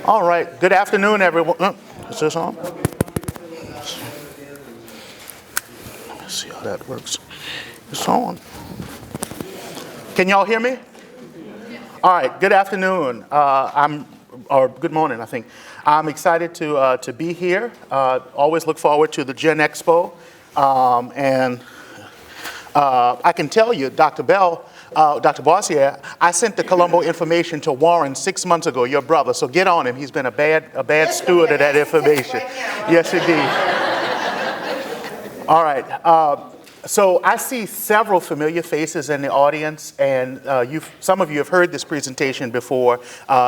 All right. Good afternoon, everyone. Is this on? Let me see how that works. It's on. Can y'all hear me? All right. Good afternoon. Or good morning, I think. I'm excited to be here. Always look forward to the Gen Expo. And I can tell you, Dr. Bossier, I sent the Colombo information to Warren 6 months ago, your brother, so get on him. He's been a bad steward of that information. Yes, indeed. All right. So I see several familiar faces in the audience, and some of you have heard this presentation before,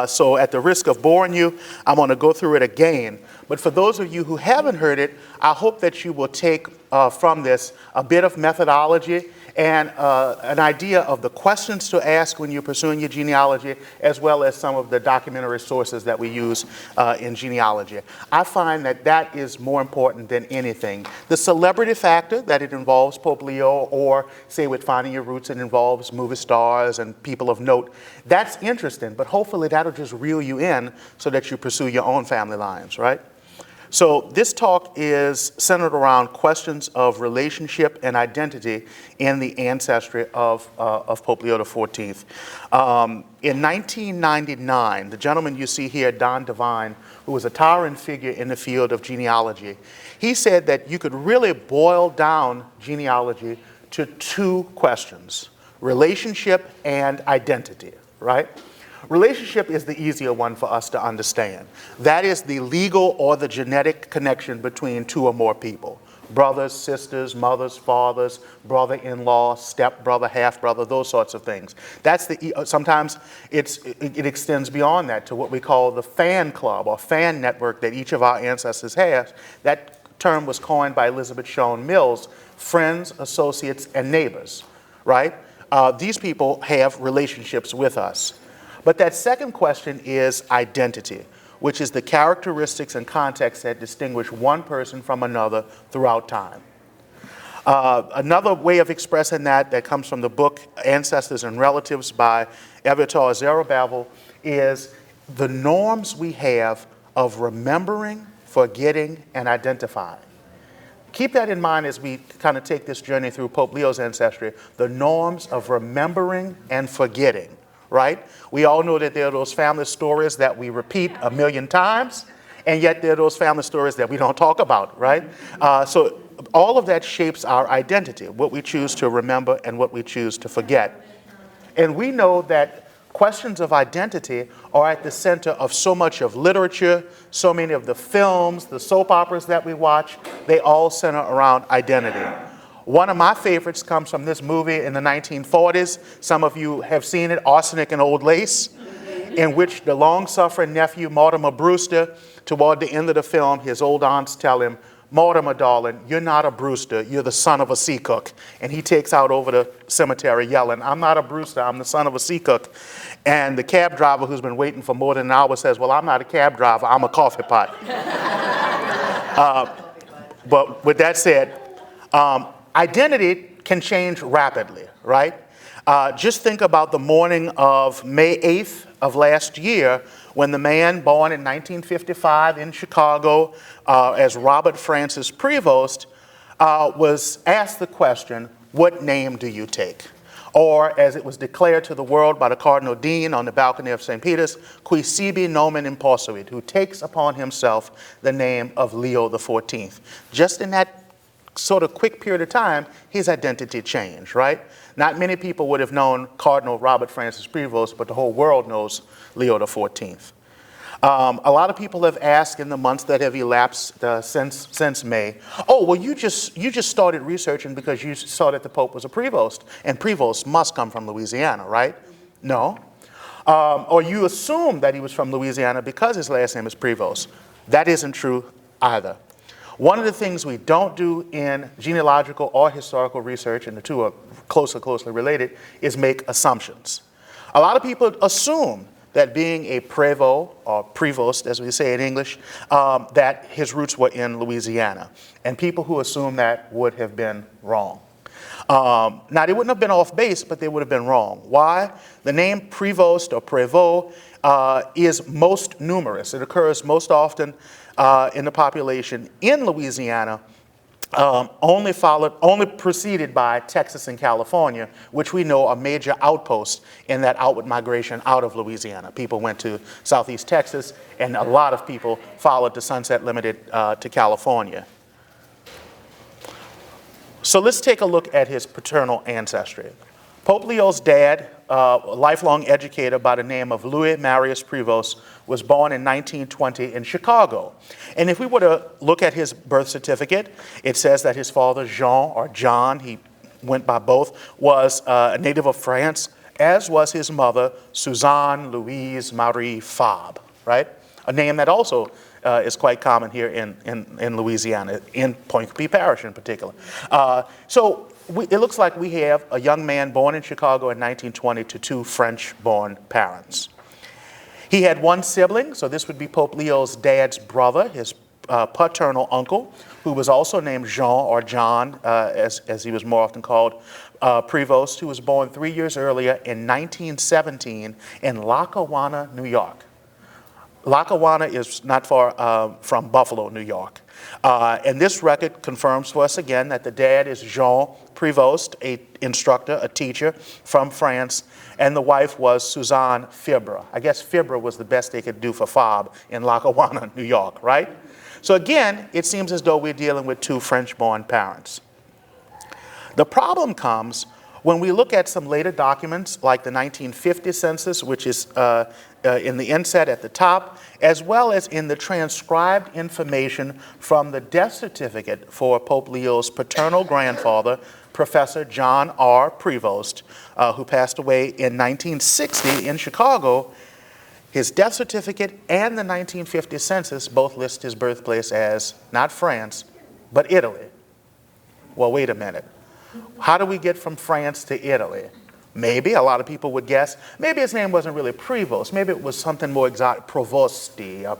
so at the risk of boring you, I'm going to go through it again. But for those of you who haven't heard it, I hope that you will take from this a bit of methodology and an idea of the questions to ask when you're pursuing your genealogy, as well as some of the documentary sources that we use in genealogy. I find that that is more important than anything. The celebrity factor, that it involves Pope Leo, or say with Finding Your Roots, it involves movie stars and people of note, that's interesting, but hopefully that'll just reel you in so that you pursue your own family lines, right? So this talk is centered around questions of relationship and identity in the ancestry of Pope Leo XIV. In 1999, the gentleman you see here, Don Devine, who was a towering figure in the field of genealogy, he said that you could really boil down genealogy to two questions: relationship and identity, right? Relationship is the easier one for us to understand. That is the legal or the genetic connection between two or more people. Brothers, sisters, mothers, fathers, brother-in-law, step-brother, half-brother, those sorts of things. That's sometimes it extends beyond that to what we call the fan club or fan network that each of our ancestors has. That term was coined by Elizabeth Shown Mills: friends, associates, and neighbors, right? These people have relationships with us. But that second question is identity, which is the characteristics and context that distinguish one person from another throughout time. Another way of expressing that comes from the book Ancestors and Relatives by Aviatar Zerubbabel is the norms we have of remembering, forgetting, and identifying. Keep that in mind as we kind of take this journey through Pope Leo's ancestry, the norms of remembering and forgetting. Right? We all know that there are those family stories that we repeat a million times, and yet there are those family stories that we don't talk about, right? So all of that shapes our identity, what we choose to remember and what we choose to forget. And we know that questions of identity are at the center of so much of literature, so many of the films, the soap operas that we watch, they all center around identity. One of my favorites comes from this movie in the 1940s. Some of you have seen it, Arsenic and Old Lace, in which the long-suffering nephew, Mortimer Brewster, toward the end of the film, his old aunts tell him, "Mortimer, darling, you're not a Brewster, you're the son of a sea cook." And he takes out over the cemetery yelling, "I'm not a Brewster, I'm the son of a sea cook." And the cab driver, who's been waiting for more than an hour, says, "Well, I'm not a cab driver, I'm a coffee pot." But with that said, identity can change rapidly, right? Just think about the morning of May 8th of last year when the man born in 1955 in Chicago as Robert Francis Prevost was asked the question, "What name do you take?" Or as it was declared to the world by the Cardinal Dean on the balcony of St. Peter's, "Qui sibi nomen imposuit," who takes upon himself the name of Leo XIV. Just in that sort of quick period of time, his identity changed, right? Not many people would have known Cardinal Robert Francis Prevost, but the whole world knows Leo XIV. A lot of people have asked in the months that have elapsed since May, "Oh, well, you just started researching because you saw that the Pope was a Prevost, and Prevost must come from Louisiana, right?" No. Or you assume that he was from Louisiana because his last name is Prevost. That isn't true either. One of the things we don't do in genealogical or historical research, and the two are closely related, is make assumptions. A lot of people assume that being a Prévost, or Prevost as we say in English, that his roots were in Louisiana. And people who assume that would have been wrong. Now, they wouldn't have been off base, but they would have been wrong. Why? The name Prevost or Prevost is most numerous. It occurs most often in the population in Louisiana, only preceded by Texas and California, which we know are major outposts in that outward migration out of Louisiana. People went to Southeast Texas, and a lot of people followed the Sunset Limited to California. So let's take a look at his paternal ancestry. Pope Leo's dad, a lifelong educator by the name of Louis Marius Prevost, was born in 1920 in Chicago. And if we were to look at his birth certificate, it says that his father, Jean, or John, he went by both, was a native of France, as was his mother, Suzanne Louise Marie Fabre, right? A name that also is quite common here in Louisiana, in Pointe-Coupee Parish in particular. It looks like we have a young man born in Chicago in 1920 to two French-born parents. He had one sibling, so this would be Pope Leo's dad's brother, his paternal uncle, who was also named Jean or John, as he was more often called, Prevost, who was born 3 years earlier in 1917 in Lackawanna, New York. Lackawanna is not far from Buffalo, New York. And this record confirms for us again that the dad is Jean Prevost, an instructor, a teacher from France, and the wife was Suzanne Fabre. I guess Fabre was the best they could do for Fabre in Lackawanna, New York, right? So again, it seems as though we're dealing with two French-born parents. The problem comes when we look at some later documents, like the 1950 census, which is in the inset at the top, as well as in the transcribed information from the death certificate for Pope Leo's paternal grandfather, Professor John R. Prevost, who passed away in 1960 in Chicago. His death certificate and the 1950 census both list his birthplace as not France, but Italy. Well, wait a minute. How do we get from France to Italy? Maybe, a lot of people would guess, maybe his name wasn't really Prevost. Maybe it was something more exotic, Provosti, or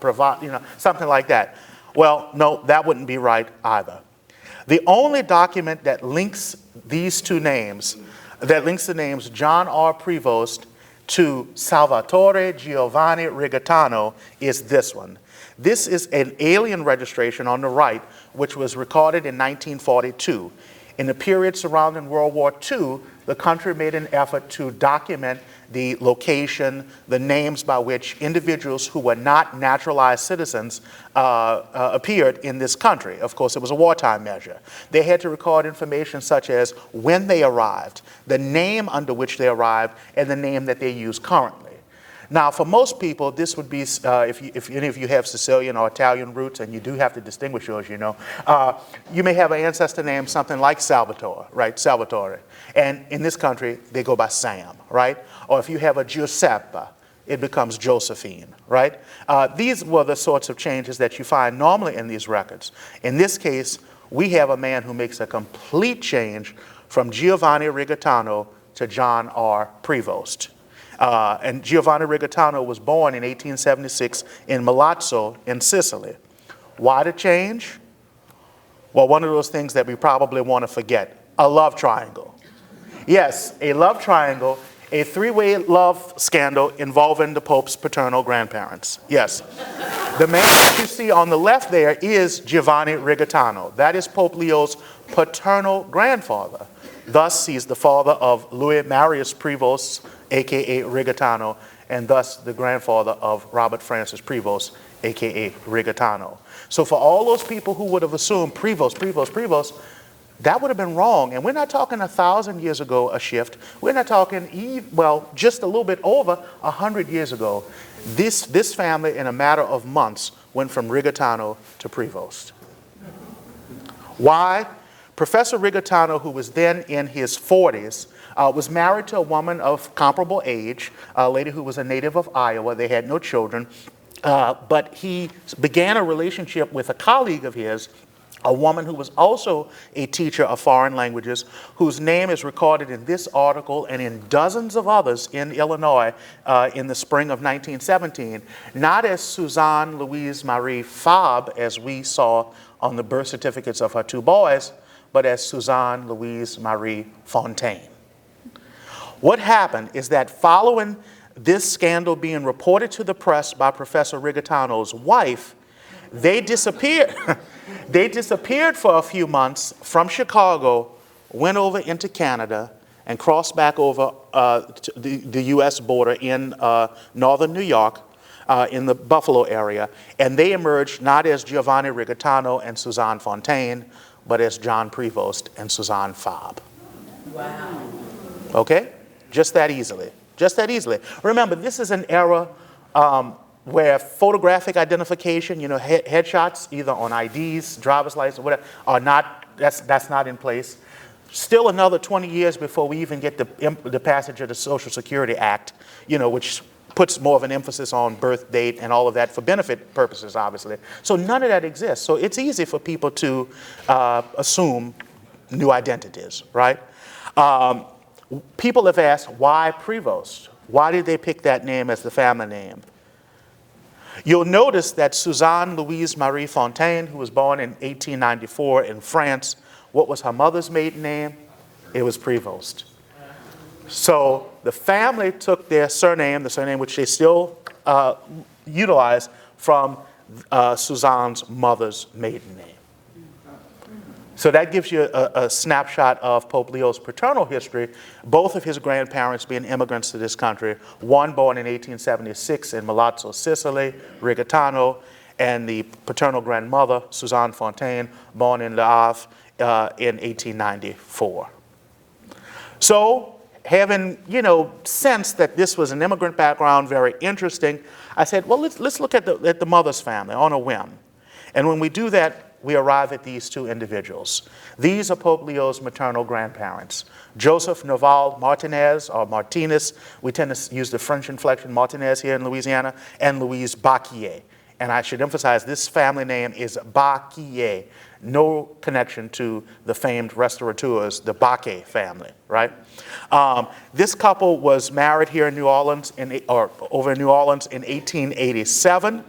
something like that. Well, no, that wouldn't be right either. The only document that links these two names, that links the names John R. Prevost to Salvatore Giovanni Rigatano, is this one. This is an alien registration on the right, which was recorded in 1942. In the period surrounding World War II, the country made an effort to document the location, the names by which individuals who were not naturalized citizens appeared in this country. Of course, it was a wartime measure. They had to record information such as when they arrived, the name under which they arrived, and the name that they use currently. Now, for most people, this would be, if any of you have Sicilian or Italian roots, and you do have to distinguish yours, you may have an ancestor named something like Salvatore, right? Salvatore. And in this country, they go by Sam, right? Or if you have a Giuseppe, it becomes Josephine, right? These were the sorts of changes that you find normally in these records. In this case, we have a man who makes a complete change from Giovanni Rigatano to John R. Prevost. And Giovanni Rigatano was born in 1876 in Milazzo in Sicily. Why the change? Well, one of those things that we probably want to forget, a love triangle. Yes, a love triangle, a three-way love scandal involving the Pope's paternal grandparents. Yes. The man that you see on the left there is Giovanni Rigatano. That is Pope Leo's paternal grandfather. Thus, he's the father of Louis Marius Prevost, a.k.a. Rigatano, and thus the grandfather of Robert Francis Prevost, a.k.a. Rigatano. So for all those people who would have assumed Prevost, that would have been wrong. And we're not talking 1,000 years ago, a shift. We're not talking, just a little bit over 100 years ago. This family, in a matter of months, went from Rigatano to Prevost. Why? Professor Rigatano, who was then in his 40s, was married to a woman of comparable age, a lady who was a native of Iowa. They had no children, but he began a relationship with a colleague of his, a woman who was also a teacher of foreign languages, whose name is recorded in this article and in dozens of others in Illinois in the spring of 1917, not as Suzanne Louise Marie Fabre, as we saw on the birth certificates of her two boys, but as Suzanne Louise Marie Fontaine. What happened is that following this scandal being reported to the press by Professor Rigatano's wife, they disappeared. They disappeared for a few months from Chicago, went over into Canada, and crossed back over to the U.S. border in northern New York, in the Buffalo area. And they emerged not as Giovanni Rigatano and Suzanne Fontaine, but as John Prevost and Suzanne Fabre. Wow. Okay? Just that easily. Just that easily. Remember, this is an era where photographic identification, you know, headshots, either on IDs, driver's license, whatever, are not, that's not in place. Still another 20 years before we even get the passage of the Social Security Act, you know, which puts more of an emphasis on birth date and all of that for benefit purposes, obviously. So none of that exists. So it's easy for people to assume new identities, right? People have asked, why Prevost? Why did they pick that name as the family name? You'll notice that Suzanne Louise Marie Fontaine, who was born in 1894 in France, what was her mother's maiden name? It was Prevost. So the family took their surname, the surname which they still utilize, from Suzanne's mother's maiden name. So that gives you a snapshot of Pope Leo's paternal history, both of his grandparents being immigrants to this country, one born in 1876 in Milazzo, Sicily, Rigatano, and the paternal grandmother, Suzanne Fontaine, born in Le Havre in 1894. So, having, you know, sensed that this was an immigrant background, very interesting, I said, well, let's look at the mother's family on a whim. And when we do that, we arrive at these two individuals. These are Pope Leo's maternal grandparents. Joseph Noval Martinez, or Martinez, we tend to use the French inflection Martinez here in Louisiana, and Louise Baquier. And I should emphasize this family name is Baquier, no connection to the famed restaurateurs, the Baquet family, right? This couple was married here in New Orleans, over in New Orleans in 1887.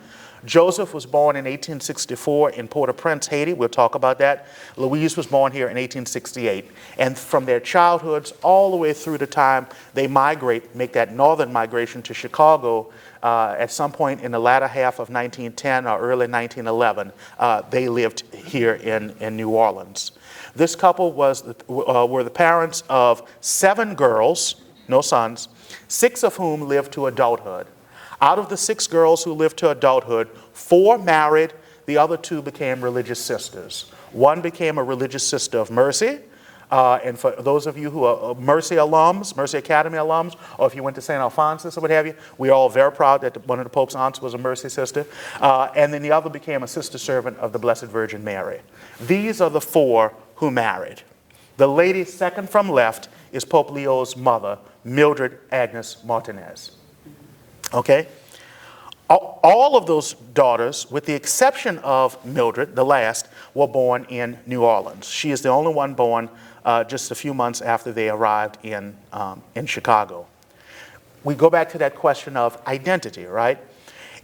Joseph was born in 1864 in Port-au-Prince, Haiti. We'll talk about that. Louise was born here in 1868. And from their childhoods all the way through the time they make that northern migration to Chicago, at some point in the latter half of 1910 or early 1911, they lived here in New Orleans. This couple were the parents of 7 girls, no sons, 6 of whom lived to adulthood. Out of the 6 girls who lived to adulthood, 4 married, the other 2 became religious sisters. One became a religious sister of Mercy, and for those of you who are Mercy alums, Mercy Academy alums, or if you went to St. Alphonsus or what have you, we are all very proud that one of the Pope's aunts was a Mercy sister. And then the other became a sister servant of the Blessed Virgin Mary. These are the 4 who married. The lady second from left is Pope Leo's mother, Mildred Agnes Martinez. Okay? All of those daughters, with the exception of Mildred, the last, were born in New Orleans. She is the only one born just a few months after they arrived in Chicago. We go back to that question of identity, right?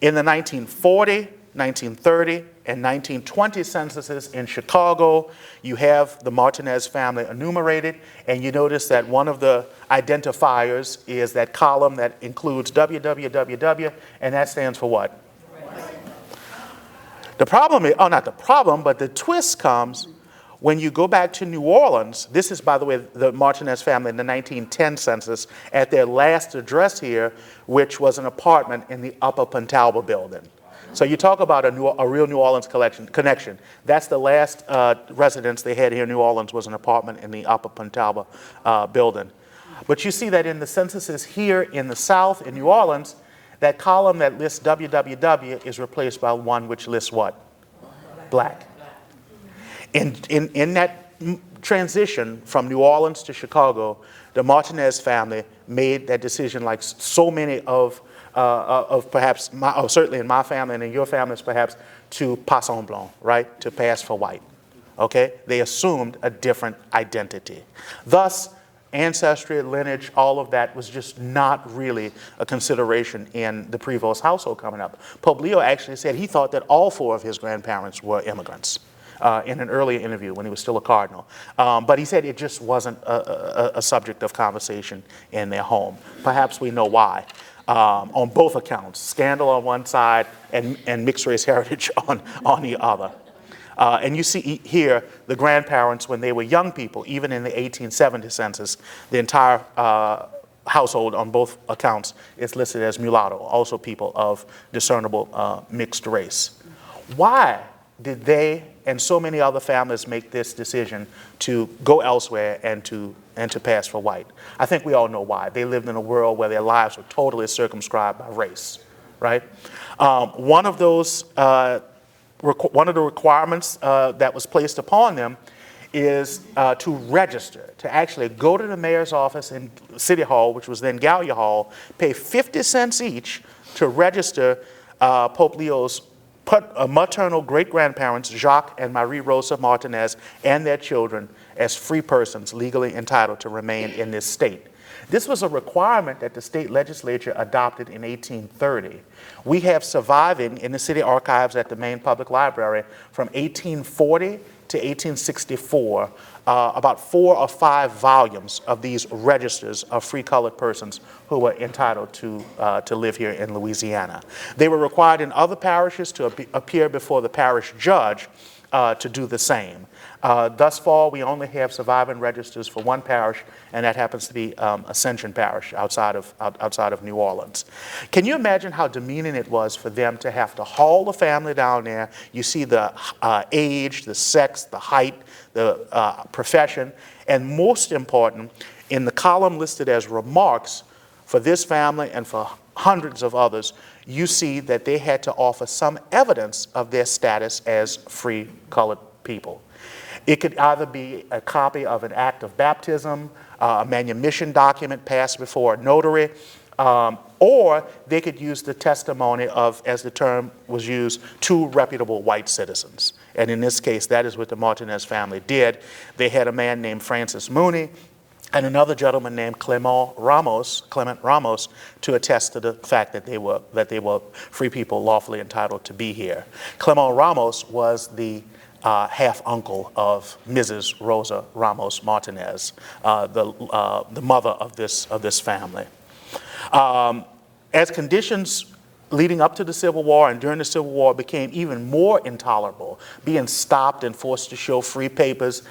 In the 1940, 1930, and 1920 censuses in Chicago, you have the Martinez family enumerated, and you notice that one of the identifiers is that column that includes WWWW, and that stands for what? The problem is, not the problem, but the twist comes when you go back to New Orleans. This is, by the way, the Martinez family in the 1910 census at their last address here, which was an apartment in the Upper Pontalba building. So you talk about a real New Orleans connection. That's the last residence they had here in New Orleans, was an apartment in the Upper Pontalba building. But you see that in the censuses here in the South, in New Orleans, that column that lists WWW is replaced by one which lists what? Black. In that transition from New Orleans to Chicago, the Martinez family made that decision, like so many of perhaps, certainly in my family and in your families perhaps, to pass en blanc, right? To pass for white, okay? They assumed a different identity. Thus, ancestry, lineage, all of that was just not really a consideration in the Prevost household coming up. Pope Leo actually said he thought that all 4 of his grandparents were immigrants. in an earlier interview when he was still a cardinal. But he said it just wasn't a subject of conversation in their home. Perhaps we know why. On both accounts, scandal on one side and mixed race heritage on the other. And you see here the grandparents when they were young people, even in the 1870 census, the entire household on both accounts is listed as mulatto, also people of discernible mixed race. Why did they and so many other families make this decision to go elsewhere and to pass for white? I think we all know why. They lived in a world where their lives were totally circumscribed by race, right? One of the requirements that was placed upon them is to register, to actually go to the mayor's office in City Hall, which was then Gallia Hall, pay 50 cents each to register Pope Leo's maternal great-grandparents, Jacques and Marie Rosa Martinez, and their children as free persons legally entitled to remain in this state. This was a requirement that the state legislature adopted in 1830. We have surviving in the city archives at the main public library from 1840 to 1864, about 4 or 5 volumes of these registers of free colored persons who were entitled to live here in Louisiana. They were required in other parishes to appear before the parish judge to do the same. Thus far, we only have surviving registers for one parish, and that happens to be Ascension Parish outside of New Orleans. Can you imagine how demeaning it was for them to have to haul the family down there? You see the age, the sex, the height, the profession, and most important, in the column listed as remarks for this family and for hundreds of others, you see that they had to offer some evidence of their status as free colored people. It could either be a copy of an act of baptism, a manumission document passed before a notary, or they could use the testimony of, as the term was used, 2 reputable white citizens. And in this case, that is what the Martinez family did. They had a man named Francis Mooney and another gentleman named Clement Ramos, to attest to the fact that they were free people lawfully entitled to be here. Clement Ramos was the half-uncle of Mrs. Rosa Ramos Martinez, the mother of this family. As conditions leading up to the Civil War and during the Civil War became even more intolerable, being stopped and forced to show free papers,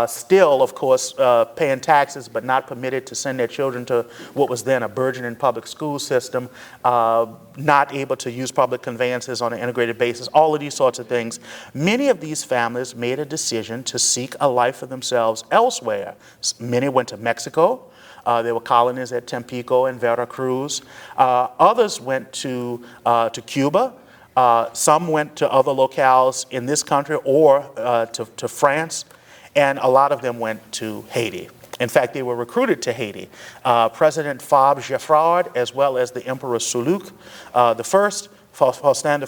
still, of course, paying taxes but not permitted to send their children to what was then a burgeoning public school system, not able to use public conveyances on an integrated basis, all of these sorts of things. Many of these families made a decision to seek a life for themselves elsewhere. Many went to Mexico. There were colonies at Tampico and Veracruz. Others went to Cuba. Some went to other locales in this country or to France. And a lot of them went to Haiti. In fact, they were recruited to Haiti. President Fabre Geffrard, as well as the Emperor Suluk Faustin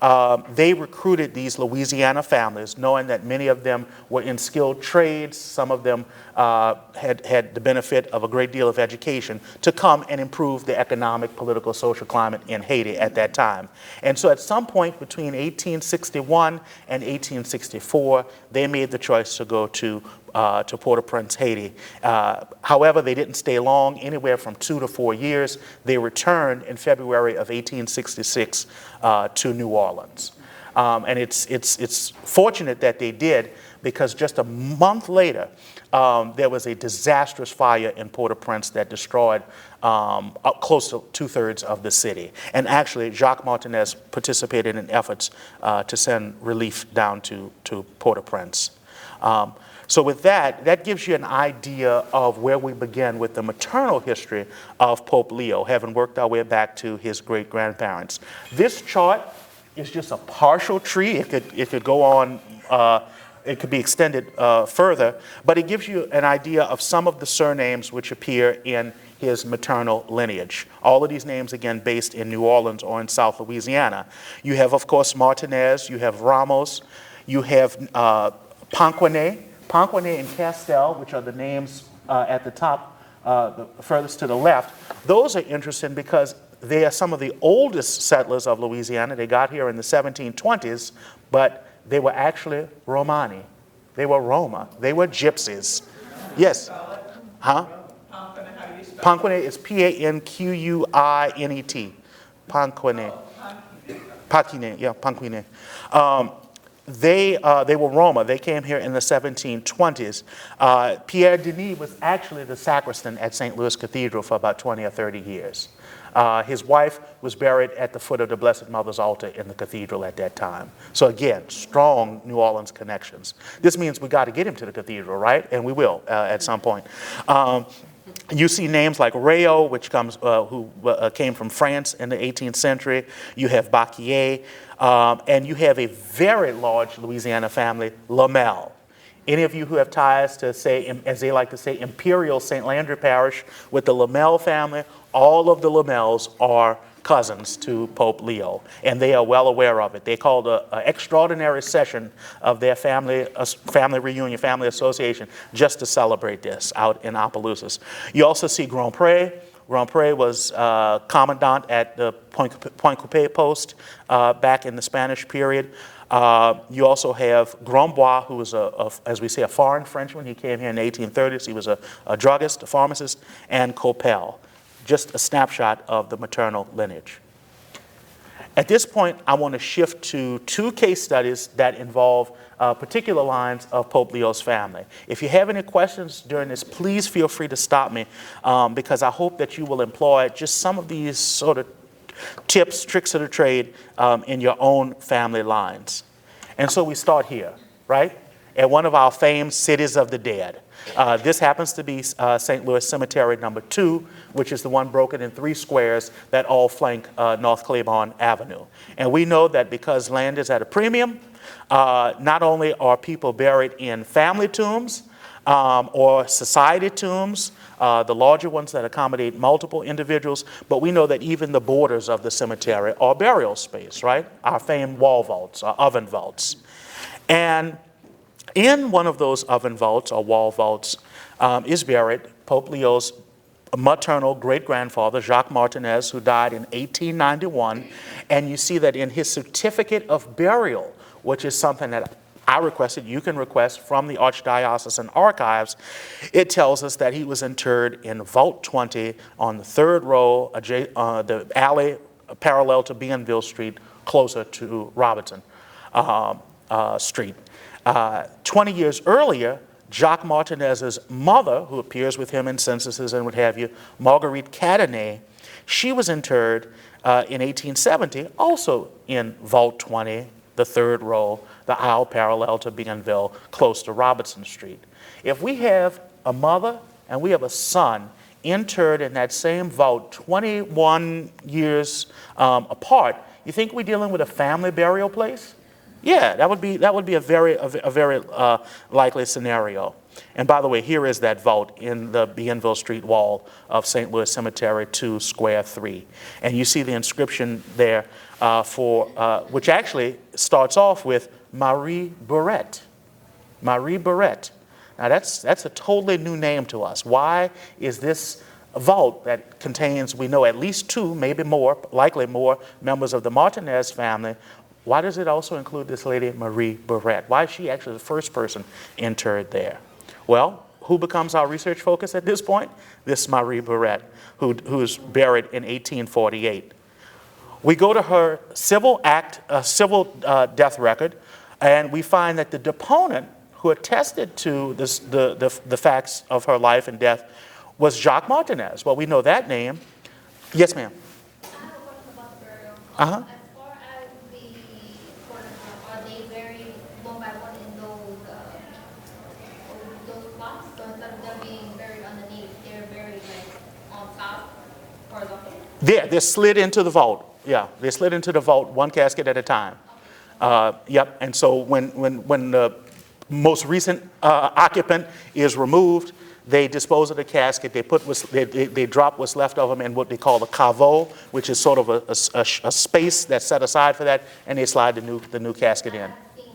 I, they recruited these Louisiana families, knowing that many of them were in skilled trades. Some of them had the benefit of a great deal of education to come and improve the economic, political, social climate in Haiti at that time. And so at some point between 1861 and 1864, they made the choice to go to Port-au-Prince, Haiti. However, they didn't stay long, anywhere from 2 to 4 years. They returned in February of 1866 to New Orleans. And it's fortunate that they did, because just a month later, there was a disastrous fire in Port-au-Prince that destroyed close to 2/3 of the city. And actually, Jacques Martinez participated in efforts to send relief down to Port-au-Prince. So with that gives you an idea of where we begin with the maternal history of Pope Leo, having worked our way back to his great-grandparents. This chart is just a partial tree. It could go on, it could be extended further, but it gives you an idea of some of the surnames which appear in his maternal lineage. All of these names, again, based in New Orleans or in South Louisiana. You have, of course, Martinez, you have Ramos, you have Ponquinet and Castell, which are the names at the top, the furthest to the left. Those are interesting because they are some of the oldest settlers of Louisiana. They got here in the 1720s, but They were actually Romani. They were Roma. They were gypsies. Yes. Huh? Panquine is Panquinete. Panquine. Panquine, yeah, Panquine. They were Roma. They came here in the 1720s. Pierre Denis was actually the sacristan at St. Louis Cathedral for about 20 or 30 years. His wife was buried at the foot of the Blessed Mother's altar in the cathedral at that time. So again, strong New Orleans connections. This means we got to get him to the cathedral, right? And we will at some point. You see names like Rayo, which comes, who came from France in the 18th century. You have Bacquier, and you have a very large Louisiana family, Lamel. Any of you who have ties to, say, as they like to say, Imperial St. Landry Parish with the Lamel family, all of the Lamels are cousins to Pope Leo, and they are well aware of it. They called an extraordinary session of their family reunion, family association, just to celebrate this out in Opelousas. You also see Grand Pre. Grand Pre was commandant at the Point Coupé post back in the Spanish period. You also have Grandbois, who was, as we say, a foreign Frenchman. He came here in the 1830s. He was a druggist, a pharmacist, and Coppel. Just a snapshot of the maternal lineage. At this point, I want to shift to two case studies that involve particular lines of Pope Leo's family. If you have any questions during this, please feel free to stop me, because I hope that you will employ just some of these sort of tips, tricks of the trade in your own family lines. And so we start here, right? At one of our famed cities of the dead. This happens to be St. Louis Cemetery number 2, which is the one broken in 3 squares that all flank North Claiborne Avenue. And we know that because land is at a premium, not only are people buried in family tombs or society tombs, the larger ones that accommodate multiple individuals, but we know that even the borders of the cemetery are burial space, right? Our famed wall vaults, our oven vaults. And in one of those oven vaults or wall vaults is buried Pope Leo's maternal great-grandfather, Jacques Martinez, who died in 1891. And you see that in his certificate of burial, which is something that I requested, you can request from the Archdiocesan Archives, it tells us that he was interred in Vault 20 on the 3rd row, the alley parallel to Bienville Street, closer to Robertson Street. 20 years earlier, Jacques Martinez's mother, who appears with him in censuses and what have you, Marguerite Cadenet, she was interred in 1870, also in Vault 20, the 3rd row, the aisle parallel to Bienville, close to Robertson Street. If we have a mother and we have a son interred in that same vault 21 years apart, you think we're dealing with a family burial place? Yeah, that would be a very likely scenario. And by the way, here is that vault in the Bienville Street wall of St. Louis Cemetery 2, Square 3. And you see the inscription there which actually starts off with Marie Barrette. Marie Barrette. Now that's a totally new name to us. Why is this vault that contains, we know, at least 2, maybe more, likely more, members of the Martinez family? Why does it also include this lady, Marie Barrette? Why is she actually the first person interred there? Well, who becomes our research focus at this point? This Marie Barrette, who's buried in 1848. We go to her civil death record, and we find that the deponent who attested to the facts of her life and death was Jacques Martinez. Well, we know that name. Yes, ma'am. I have a question about the burial. Uh-huh. As far as the corners, are they buried one by one in those plots? So instead of them being buried underneath, they're buried like on top, horizontally? They're slid into the vault. Yeah, they slid into the vault one casket at a time. Yep, and so when the most recent occupant is removed, they dispose of the casket, they drop what's left of them in what they call a caveau, which is sort of a space that's set aside for that, and they slide the new casket in. I've seen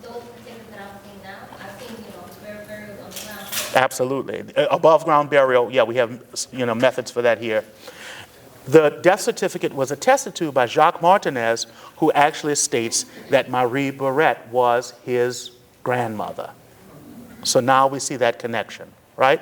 those things that I'm seeing now. I've seen, burials on the ground. Absolutely. Above ground burial, yeah, we have methods for that here. The death certificate was attested to by Jacques Martinez, who actually states that Marie Barrette was his grandmother. So now we see that connection, right?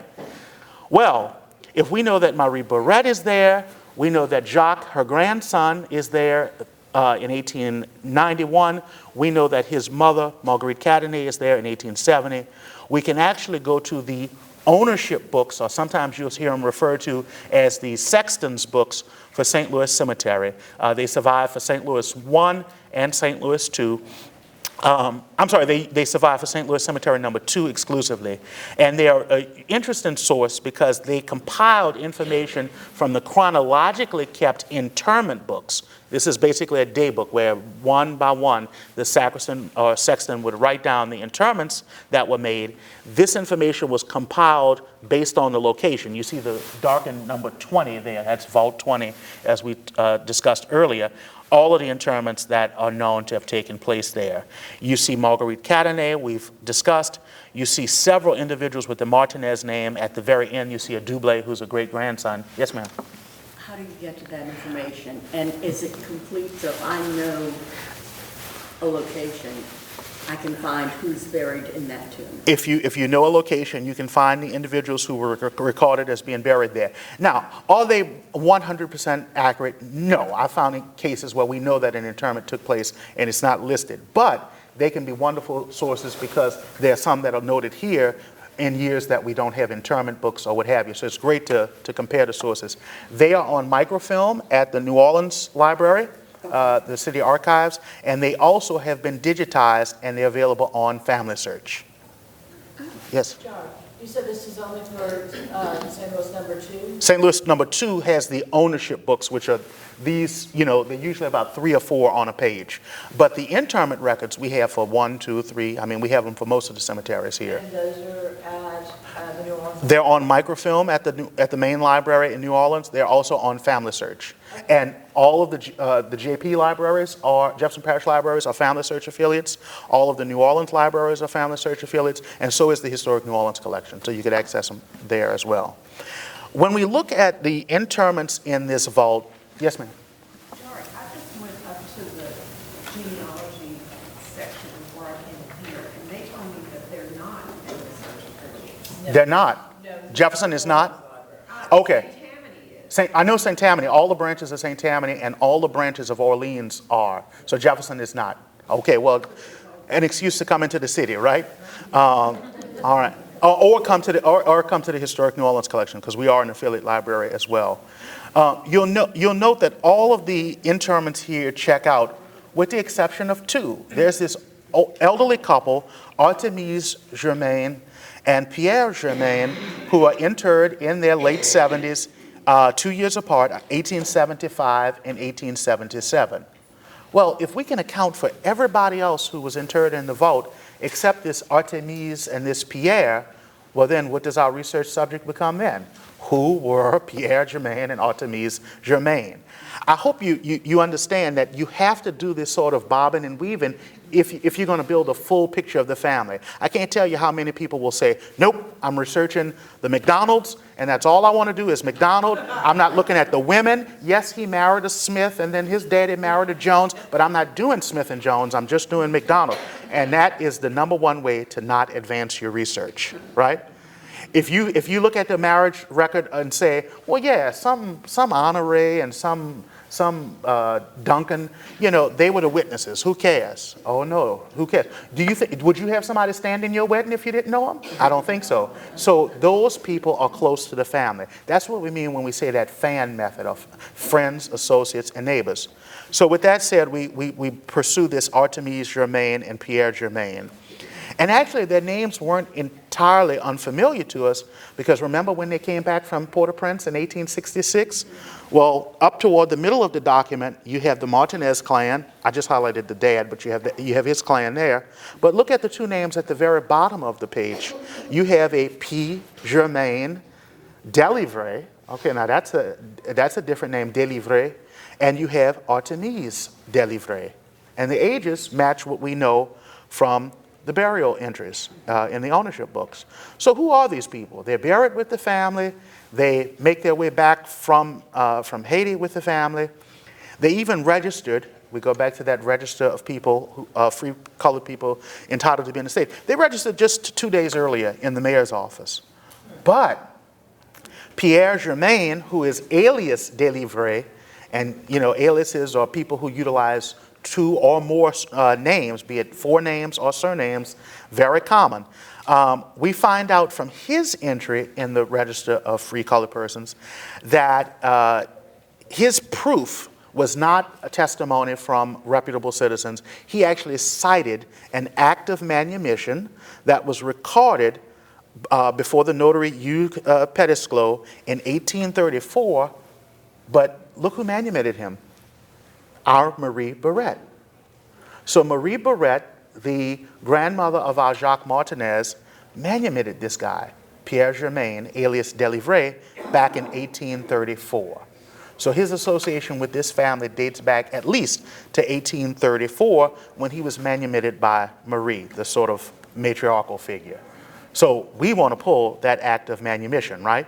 Well, if we know that Marie Barrette is there, we know that Jacques, her grandson, is there in 1891. We know that his mother, Marguerite Cadenet, is there in 1870. We can actually go to the ownership books, or sometimes you'll hear them referred to as the sexton's books for St. Louis Cemetery. They survive for St. Louis I and St. Louis II. I'm sorry, they survive for St. Louis Cemetery number 2 exclusively. And they are an interesting source because they compiled information from the chronologically kept interment books. This is basically a day book where one by one the sacristan or sexton would write down the interments that were made. This information was compiled based on the location. You see the darkened number 20 there, that's Vault 20, as we discussed earlier. All of the interments that are known to have taken place there. You see Marguerite Cadenet, we've discussed. You see several individuals with the Martinez name. At the very end, you see a Doublé, who's a great-grandson. Yes, ma'am? How do you get to that information? And is it complete so I know a location, I can find who's buried in that tomb? If you know a location, you can find the individuals who were recorded as being buried there. Now, are they 100% accurate? No. I found cases where we know that an interment took place and it's not listed. But they can be wonderful sources because there are some that are noted here in years that we don't have interment books or what have you. So it's great to compare the sources. They are on microfilm at the New Orleans Library, the city archives, and they also have been digitized and they're available on Family Search. Yes? John, you said this is only for St. Louis number 2? St. Louis number 2 has the ownership books, which are these, you know, they're usually about 3 or 4 on a page. But the interment records we have for 1, 2, 3, I mean, we have them for most of the cemeteries here. And those are at the New Orleans? They're on microfilm at the main library in New Orleans. They're also on Family Search. Okay. And all of the JP libraries, or Jefferson Parish libraries, are Family Search affiliates. All of the New Orleans libraries are Family Search affiliates, and so is the Historic New Orleans collection, so you could access them there as well. When we look at the interments in this vault, yes, ma'am? Sorry, I just went up to the genealogy section before I came here, and they told me that they're not in the certificates. No. They're not? No. Jefferson is not? Okay. I know St. Tammany, all the branches of St. Tammany and all the branches of Orleans are. So Jefferson is not. Okay, well, an excuse to come into the city, right? All right. Or come to the Historic New Orleans collection, because we are an affiliate library as well. You'll note that all of the interments here check out, with the exception of 2. There's this elderly couple, Artemise Germain and Pierre Germain, who are interred in their late 70s, 2 years apart, 1875 and 1877. Well, if we can account for everybody else who was interred in the vault, except this Artemise and this Pierre, well then what does our research subject become then? Who were Pierre Germain and Artemise Germain? I hope you understand that you have to do this sort of bobbing and weaving if you're going to build a full picture of the family. I can't tell you how many people will say, nope, I'm researching the McDonalds, and that's all I want to do is McDonald. I'm not looking at the women. Yes, he married a Smith, and then his daddy married a Jones, but I'm not doing Smith and Jones. I'm just doing McDonald. And that is the #1 way to not advance your research, right? If you look at the marriage record and say, well, yeah, some Honora and some Duncan, you know, they were the witnesses. Who cares? Oh no, who cares? Would you have somebody stand in your wedding if you didn't know them? I don't think so. So those people are close to the family. That's what we mean when we say that fan method of friends, associates, and neighbors. So with that said, we pursue this Artemise Germain and Pierre Germain. And actually, their names weren't entirely unfamiliar to us, because remember when they came back from Port-au-Prince in 1866? Well, up toward the middle of the document, you have the Martinez clan. I just highlighted the dad, but you have his clan there. But look at the 2 names at the very bottom of the page. You have a P. Germain Delivre. Okay, now that's a different name, Delivre. And you have Artemise Delivre. And the ages match what we know from the burial entries in the ownership books. So who are these people? They're buried with the family. They make their way back from Haiti with the family. They even registered. We go back to that register of people, free colored people entitled to be in the state. They registered just 2 days earlier in the mayor's office. But Pierre Germain, who is alias Delivre, and aliases are people who utilize 2 or more names, be it 4 names or surnames, very common. We find out from his entry in the register of free colored persons that his proof was not a testimony from reputable citizens. He actually cited an act of manumission that was recorded before the notary Hugh Pettisclos in 1834, but look who manumitted him, our Marie Barrette. So Marie Barrette, the grandmother of our Jacques Martinez, manumitted this guy, Pierre Germain, alias Delivre, back in 1834. So his association with this family dates back at least to 1834 when he was manumitted by Marie, the sort of matriarchal figure. So we want to pull that act of manumission, right?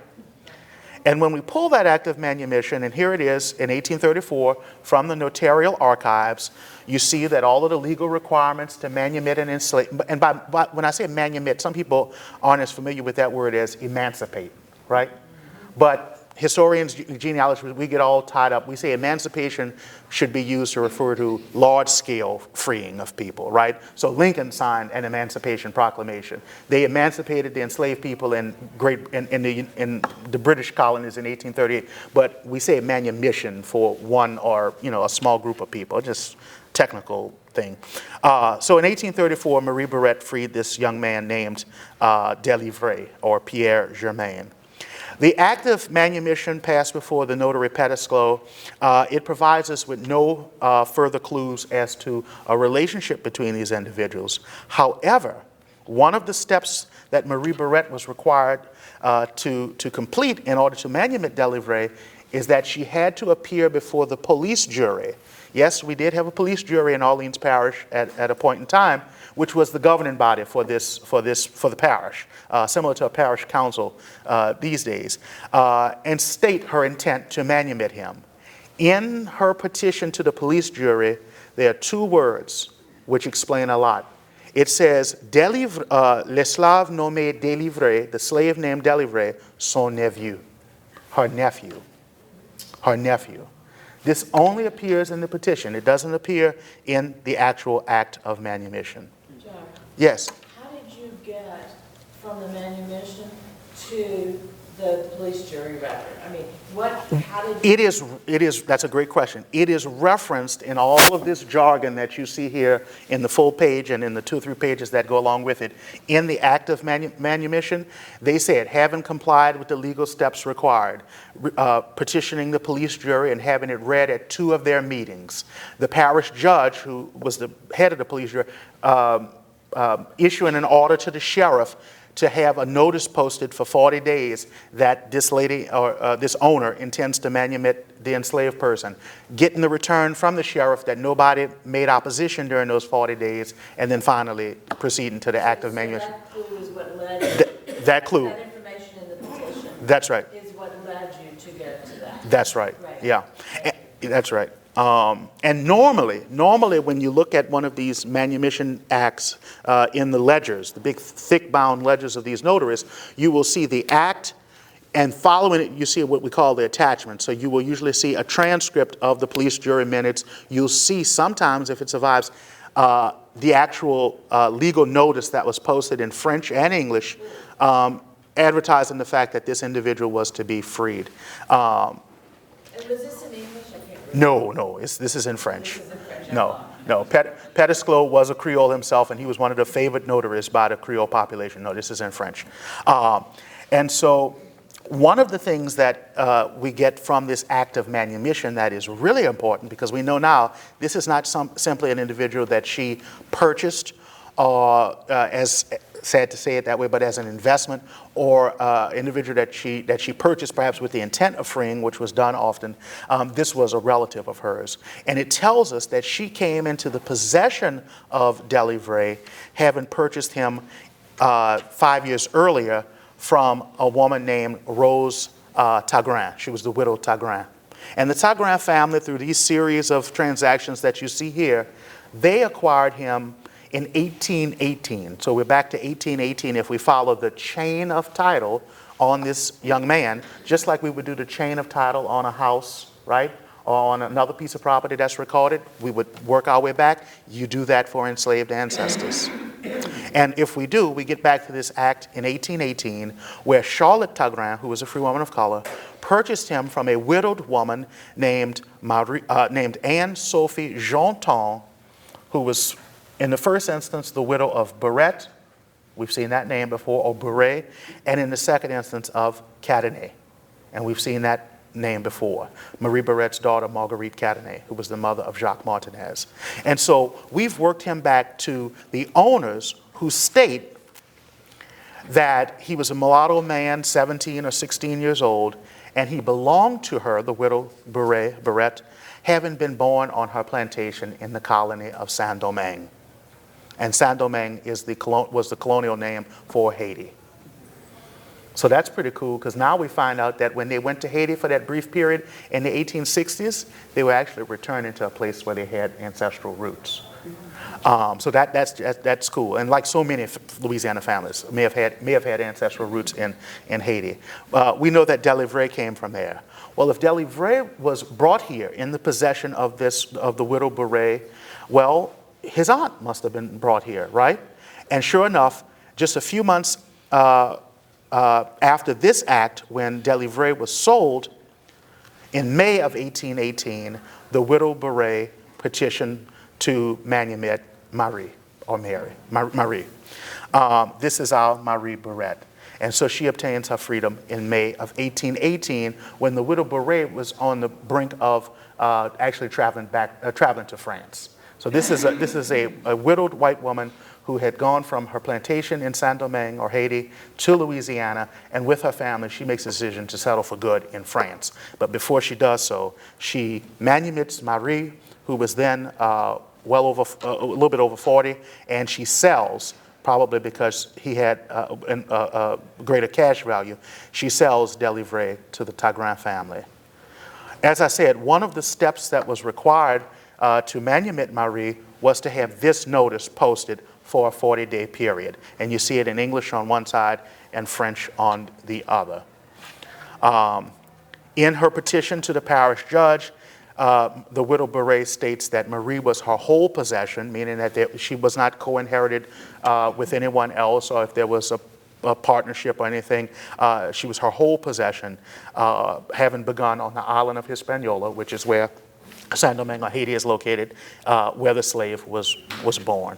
And when we pull that act of manumission, and here it is in 1834 from the notarial archives, you see that all of the legal requirements to manumit and enslave, and by when I say manumit, some people aren't as familiar with that word as emancipate, right? But historians, genealogists, we get all tied up. We say emancipation should be used to refer to large-scale freeing of people, right? So Lincoln signed an Emancipation Proclamation. They emancipated the enslaved people in the British colonies in 1838, but we say manumission for one or a small group of people, just technical thing. So in 1834, Marie Barrette freed this young man named Delivre, or Pierre Germain. The act of manumission passed before the notary Pettisclos, it provides us with no further clues as to a relationship between these individuals. However, one of the steps that Marie Barrette was required to complete in order to manumit Delivre is that she had to appear before the police jury. Yes, we did have a police jury in Orleans Parish at a point in time, which was the governing body for the parish, similar to a parish council these days, and state her intent to manumit him. In her petition to the police jury, there are 2 words which explain a lot. It says, l'esclave nommé Delivre, the slave named Delivre, son nephew, her nephew, her nephew. This only appears in the petition. It doesn't appear in the actual act of manumission. Jack, Yes. how did you get from the manumission to the police jury record? I mean, how did you? It is, that's a great question. It is referenced in all of this jargon that you see here in the full page and in the 2 or 3 pages that go along with it. In the act of manumission, they said, having complied with the legal steps required, petitioning the police jury and having it read at 2 of their meetings. The parish judge, who was the head of the police jury, issuing an order to the sheriff to have a notice posted for 40 days that this lady or this owner intends to manumit the enslaved person, getting the return from the sheriff that nobody made opposition during those 40 days, and then finally proceeding to the act of manumission. That clue is what led That clue. that information in the petition. That's right. Is what led you to get to that. That's right. Right. Yeah. That's right. And normally when you look at one of these manumission acts in the ledgers, the big thick-bound ledgers of these notaries, you will see the act, and following it you see what we call the attachment. So you will usually see a transcript of the police jury minutes. You'll see sometimes, if it survives, the actual legal notice that was posted in French and English advertising the fact that this individual was to be freed. And was this in English? I can't remember. No, this is in French. This is in French. No. Pettisclos was a Creole himself, and he was one of the favored notaries by the Creole population. No, this is in French. And so one of the things that we get from this act of manumission that is really important, because we know now this is not simply an individual that she purchased as sad to say it that way, but as an investment, or individual that she purchased perhaps with the intent of freeing, which was done often. This was a relative of hers. And it tells us that she came into the possession of Delivre, having purchased him 5 years earlier from a woman named Rose Tagrin. She was the widow Tagrin. And the Tagrin family, through these series of transactions that you see here, they acquired him in 1818. So we're back to 1818 if we follow the chain of title on this young man, just like we would do the chain of title on a house, right? Or on another piece of property that's recorded. We would work our way back. You do that for enslaved ancestors. And if we do, we get back to this act in 1818 where Charlotte Tagrin, who was a free woman of color, purchased him from a widowed woman named Anne-Sophie Jonton, who was in the first instance the widow of Barrette. We've seen that name before, or Beret, and in the second instance of Acadie, and we've seen that name before. Marie Barrette's daughter, Marguerite Acadie, who was the mother of Jacques Martinez. And so we've worked him back to the owners who state that he was a mulatto man, 17 or 16 years old, and he belonged to her, the widow Barrette, having been born on her plantation in the colony of Saint-Domingue. And Saint-Domingue was the colonial name for Haiti. So that's pretty cool, because now we find out that when they went to Haiti for that brief period in the 1860s, they were actually returning to a place where they had ancestral roots. So that's cool. And like so many Louisiana families may have had ancestral roots in Haiti. We know that Delivre came from there. Well, if Delivre was brought here in the possession of the widow Beret, well, his aunt must have been brought here, right? And sure enough, just a few months after this act, when Delivre was sold, in May of 1818, the widow Beret petitioned to manumit Marie, or Marie. This is our Marie Barrette. And so she obtains her freedom in May of 1818, when the widow Beret was on the brink of actually traveling to France. So this is a widowed white woman who had gone from her plantation in Saint-Domingue or Haiti to Louisiana, and with her family, she makes a decision to settle for good in France. But before she does so, she manumits Marie, who was then a little bit over 40, and she sells, probably because he had a greater cash value, she sells Delivre to the Tagrin family. As I said, one of the steps that was required to manumit Marie was to have this notice posted for a 40-day period. And you see it in English on one side and French on the other. In her petition to the parish judge, the widow Beret states that Marie was her whole possession, meaning that she was not co-inherited with anyone else, or if there was a partnership or anything, she was her whole possession, having begun on the island of Hispaniola, which is where Saint-Domingue or Haiti is located, where the slave was born.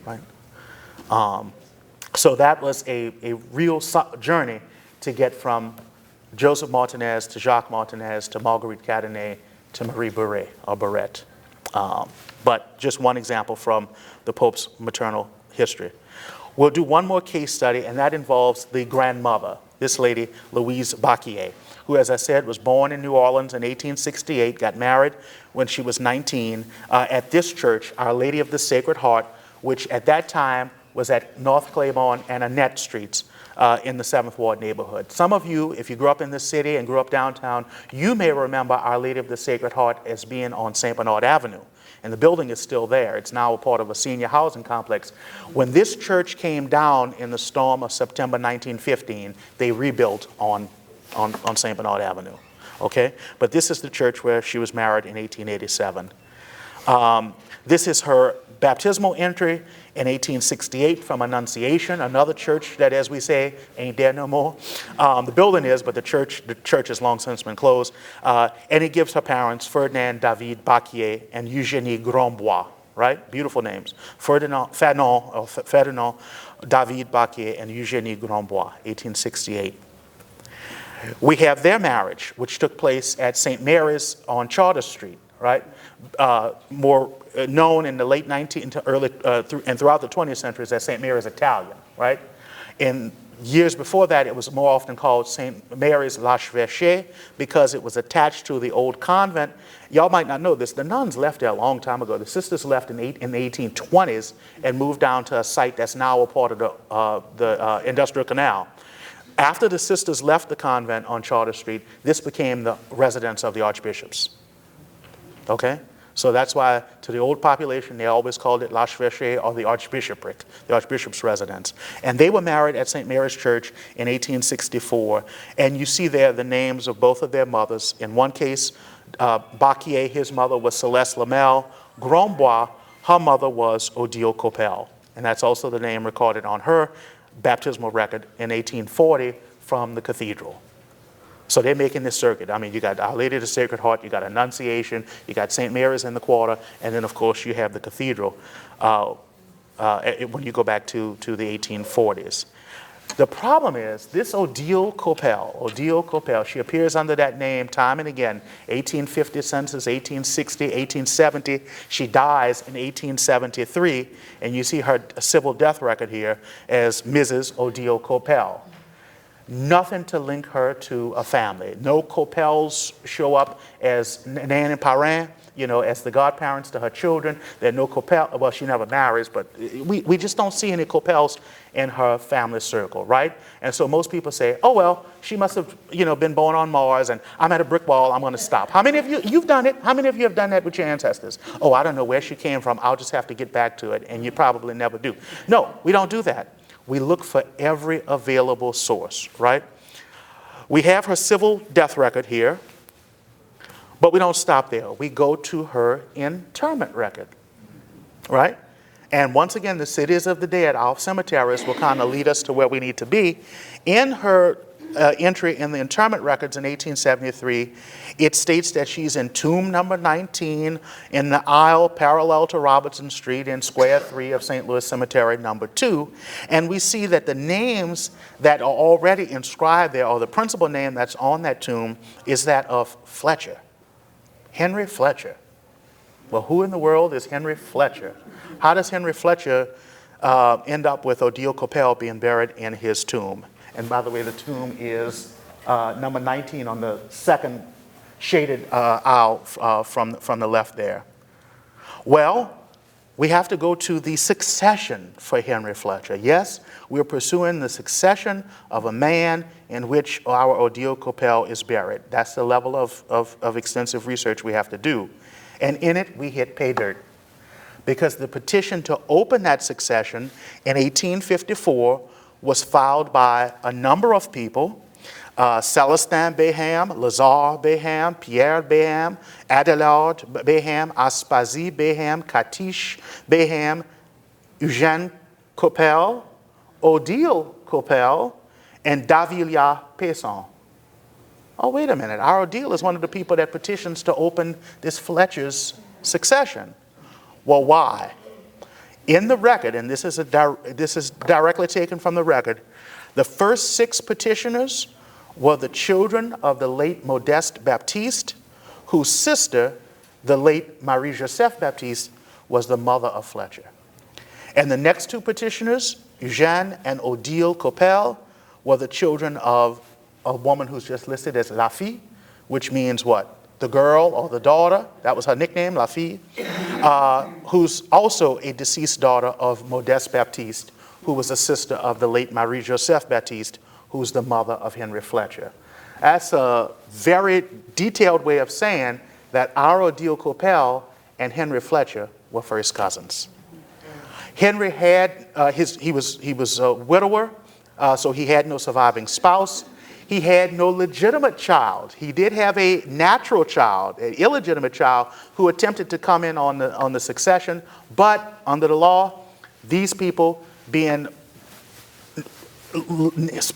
Right? So that was a real journey to get from Joseph Martinez to Jacques Martinez to Marguerite Acadie to Marie Beret or Barrette. But just one example from the Pope's maternal history. We'll do one more case study, and that involves the grandmother, this lady, Louise Bacquier, who, as I said, was born in New Orleans in 1868, got married when she was 19 at this church, Our Lady of the Sacred Heart, which at that time was at North Claiborne and Annette Streets in the 7th Ward neighborhood. Some of you, if you grew up in this city and grew up downtown, you may remember Our Lady of the Sacred Heart as being on St. Bernard Avenue. And the building is still there. It's now a part of a senior housing complex. When this church came down in the storm of September 1915, they rebuilt on St. Bernard Avenue. Okay? But this is the church where she was married in 1887. This is her baptismal entry in 1868 from Annunciation, another church that, as we say, ain't there no more. The building is, but the church has long since been closed. And it gives her parents Ferdinand David Bacquier and Eugénie Grandbois, right? Beautiful names. Ferdinand David Bacquier and Eugénie Grandbois, 1868. We have their marriage, which took place at St. Mary's on Charter Street. right? More known in the late 19th to early, and throughout the 20th century as St. Mary's Italian, right? In years before that, it was more often called St. Mary's Lafourche because it was attached to the old convent. Y'all might not know this. The nuns left there a long time ago. The sisters left in the 1820s and moved down to a site that's now a part of the Industrial Canal. After the sisters left the convent on Charter Street, this became the residence of the archbishops. Okay? So that's why to the old population, they always called it Lafourche or the archbishopric, the archbishop's residence. And they were married at St. Mary's Church in 1864. And you see there the names of both of their mothers. In one case, Bacquier, his mother was Celeste Lamel. Grombois, her mother was Odile Coppel. And that's also the name recorded on her baptismal record in 1840 from the cathedral. So they're making this circuit. I mean, you got Our Lady of the Sacred Heart, you got Annunciation, you got St. Mary's in the quarter, and then, of course, you have the cathedral when you go back to the 1840s. The problem is this Odile Coppel, she appears under that name time and again, 1850 census, 1860, 1870. She dies in 1873, and you see her civil death record here as Mrs. Odile Coppel. Nothing to link her to a family. No Coppels show up as nan and parent, as the godparents to her children. There are no Coppel, well, she never marries, but we just don't see any Coppels in her family circle, right? And so most people say, oh, well, she must have, been born on Mars, and I'm at a brick wall, I'm going to stop. How many of you've done it? How many of you have done that with your ancestors? Oh, I don't know where she came from, I'll just have to get back to it, and you probably never do. No, we don't do that. We look for every available source, right? We have her civil death record here, but we don't stop there. We go to her interment record, right? And once again, the cities of the dead, our cemeteries, will kind of lead us to where we need to be. In her entry in the interment records in 1873, it states that she's in tomb number 19 in the aisle parallel to Robertson Street in square 3 of St. Louis Cemetery number 2. And we see that the names that are already inscribed there, or the principal name that's on that tomb, is that of Fletcher. Henry Fletcher. Well, who in the world is Henry Fletcher? How does Henry Fletcher end up with Odile Coppel being buried in his tomb? And by the way, the tomb is number 19 on the second shaded aisle from the left there. Well, we have to go to the succession for Henry Fletcher. Yes, we're pursuing the succession of a man in which our Odile Coppel is buried. That's the level of extensive research we have to do. And in it, we hit pay dirt. Because the petition to open that succession in 1854 was filed by a number of people, Celestin Beham, Lazare Beham, Pierre Beham, Adelaide Beham, Aspasie Beham, Katish Beham, Eugène Coppel, Odile Coppel, and Davila Pesson. Oh, wait a minute. Our Odile is one of the people that petitions to open this Fletcher's succession. Well, why? In the record, and this is directly taken from the record, the first 6 petitioners were the children of the late Modeste Baptiste, whose sister, the late Marie-Joseph Baptiste, was the mother of Fletcher. And the next 2 petitioners, Eugène and Odile Coppel, were the children of a woman who's just listed as La Fille, which means what? The girl or the daughter. That was her nickname, La Fille, who's also a deceased daughter of Modeste Baptiste, who was a sister of the late Marie-Joseph Baptiste, who's the mother of Henry Fletcher. That's a very detailed way of saying that our Odile Coppel and Henry Fletcher were first cousins. Henry had, he was a widower, so he had no surviving spouse. He had no legitimate child. He did have a natural child, an illegitimate child, who attempted to come in on the succession, but under the law, these people being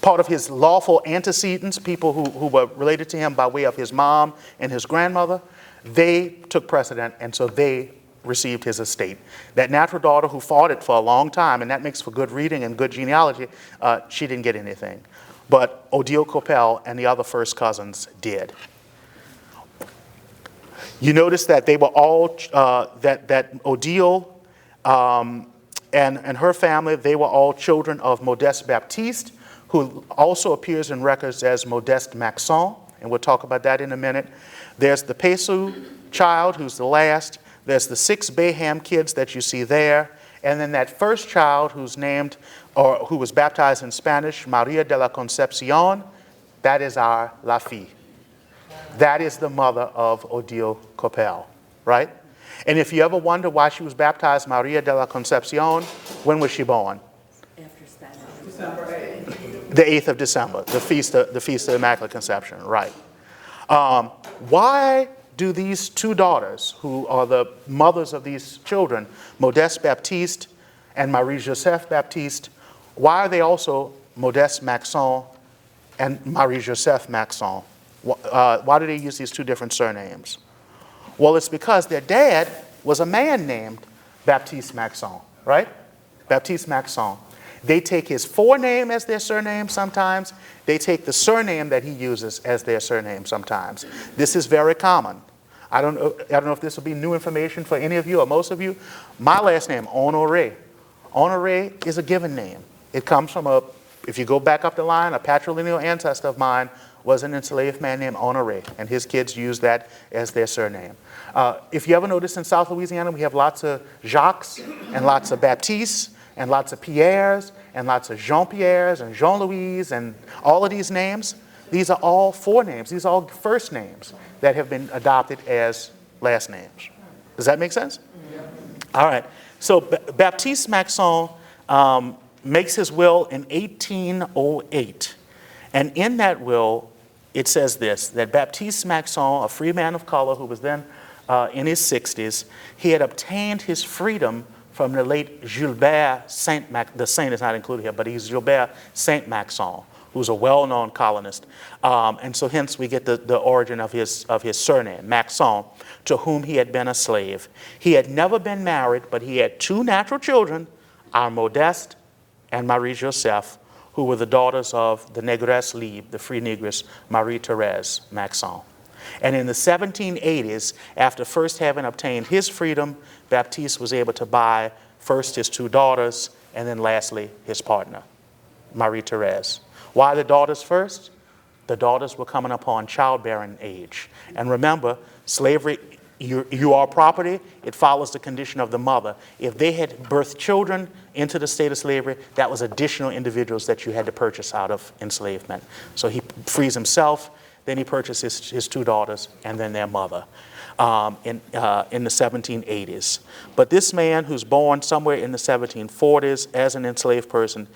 part of his lawful antecedents, people who were related to him by way of his mom and his grandmother, they took precedent, and so they received his estate. That natural daughter who fought it for a long time, and that makes for good reading and good genealogy, she didn't get anything. But Odile Coppel and the other first cousins did. You notice that they were all, that Odile and her family, they were all children of Modeste Baptiste, who also appears in records as Modeste Maxon, and we'll talk about that in a minute. There's the Pesu child, who's the last. There's the 6 Baham kids that you see there. And then that first child who's named, or who was baptized in Spanish, Maria de la Concepcion, that is our La Fille. That is the mother of Odile Coppel, right? And if you ever wonder why she was baptized Maria de la Concepcion, when was she born? After Spanish. The 8th of December, the feast of Immaculate Conception, right. Why do these 2 daughters, who are the mothers of these children, Modeste Baptiste and Marie-Joseph Baptiste, why are they also Modeste Maxon and Marie-Joseph Maxon? Why do they use these 2 different surnames? Well, it's because their dad was a man named Baptiste Maxon, right? Baptiste Maxon. They take his forename as their surname sometimes. They take the surname that he uses as their surname sometimes. This is very common. I don't know if this will be new information for any of you or most of you. My last name, Honora. Honora is a given name. It comes from if you go back up the line, a patrilineal ancestor of mine was an enslaved man named Honora, and his kids used that as their surname. If you ever notice in South Louisiana, we have lots of Jacques and lots of Baptistes and lots of Pierres and lots of Jean-Pierres and Jean-Louis and all of these names. These are all forenames. These are all first names that have been adopted as last names. Does that make sense? Yeah. All right. So Baptiste Maxon makes his will in 1808. And in that will, it says this, that Baptiste Maxon, a free man of color who was then in his 60s, he had obtained his freedom from the late Gilbert Saint-Maxon. The saint is not included here, but he's Gilbert Saint-Maxon, who's a well-known colonist. And so hence we get the origin of his surname, Maxon, to whom he had been a slave. He had never been married, but he had 2 natural children, our Modeste and Marie-Joseph, who were the daughters of the Negress libre, the free negress Marie-Thérèse Maxon. And in the 1780s, after first having obtained his freedom, Baptiste was able to buy first his 2 daughters and then lastly his partner, Marie-Thérèse. Why the daughters first? The daughters were coming upon childbearing age. And remember, slavery, you are property, it follows the condition of the mother. If they had birthed children into the state of slavery, that was additional individuals that you had to purchase out of enslavement. So he frees himself, then he purchases his 2 daughters, and then their mother in the 1780s. But this man, who's born somewhere in the 1740s as an enslaved person,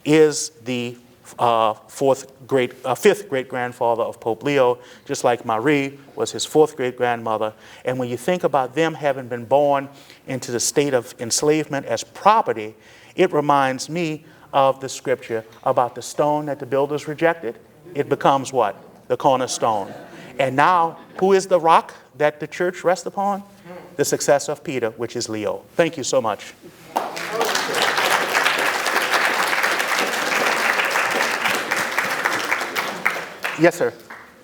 is the 5th great-grandfather of Pope Leo, just like Marie was his 4th great-grandmother. And when you think about them having been born into the state of enslavement as property, it reminds me of the scripture about the stone that the builders rejected. It becomes what? The cornerstone. And now, who is the rock that the church rests upon? The successor of Peter, which is Leo. Thank you so much. Yes, sir.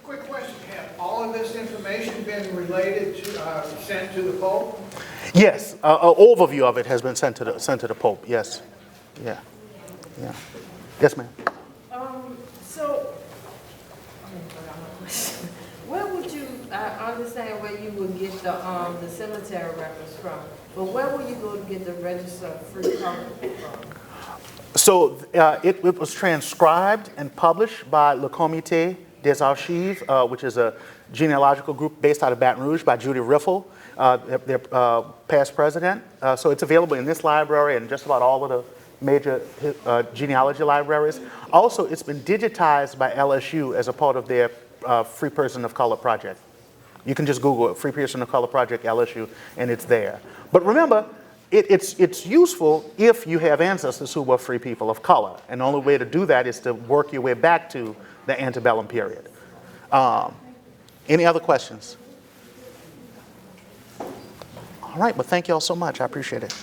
Quick question, have all of this information been related to, sent to the Pope? Yes, an overview of it has been sent to the Pope. Yes, yeah. Yes, ma'am. So, where would you? I understand where you would get the cemetery records from, but where would you go to get the register of free copy from? So it was transcribed and published by Le Comité des Archives, which is a genealogical group based out of Baton Rouge by Judy Riffle, their past president. So it's available in this library and just about all of the major genealogy libraries. Also, it's been digitized by LSU as a part of their Free Person of Color project. You can just Google it, Free Person of Color Project LSU, and it's there. But remember, it's useful if you have ancestors who were free people of color. And the only way to do that is to work your way back to the antebellum period. Any other questions? All right, well, thank you all so much. I appreciate it.